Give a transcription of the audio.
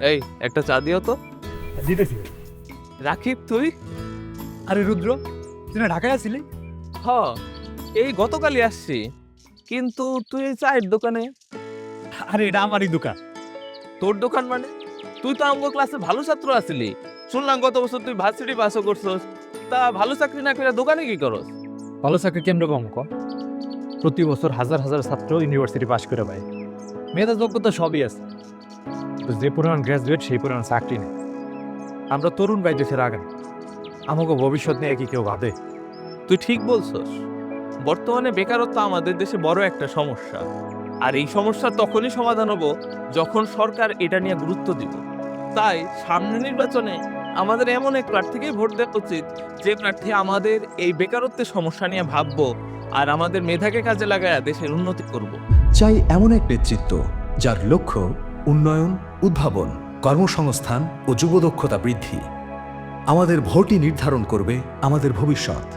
এই একটা চা দিও তো। দিতেছি। রাকিব তুই? আরে রুদ্র, তুই না ঢাকায় আছিলি? হ, এই গতকালই আসছি। কিন্তু তুই এই চায়ের দোকানে? আরে এটা আমারই দোকান। তোর দোকান মানে? তুই তো আমগো ক্লাসে ভালো ছাত্র আছিলি। শুনলাম গত বছর তুই ভার্সিটি পাসও করছস। তা ভালো চাকরি না করে দোকানে কি করস? ভালো চাকরি কেমন কম ক? প্রতি বছর হাজার হাজার ছাত্র ইউনিভার্সিটি পাস করে পায়। মেয়েদের যোগ্যতা সবই আছে, তো যে পরিমাণ গ্র্যাজুয়েট সেই পরিমাণ চাকরি নেই। আমরা তরুণ ভাই দেশের আগান, আমাকে ভবিষ্যৎ নিয়ে কি কেউ ভাবে? তুই ঠিক বলছস। বর্তমানে বেকারত্ব আমাদের দেশে বড় একটা সমস্যা। আর এই সমস্যা তখনই সমাধান হবো যখন সরকার এটা নিয়ে গুরুত্ব দিব। তাই সামনের নির্বাচনে আমাদের এমন এক প্রার্থীকে ভোট দেওয়া উচিত, যে প্রার্থী আমাদের এই বেকারত্বের সমস্যা নিয়ে ভাববো আর আমাদের মেধাকে কাজে লাগায় দেশের উন্নতি করব। চাই এমন এক নেতৃত্ব যার লক্ষ্য উন্নয়ন, উদ্ভাবন, কর্মসংস্থান ও যুবদক্ষতা বৃদ্ধি। আমাদের ভোটই নির্ধারণ করবে আমাদের ভবিষ্যৎ।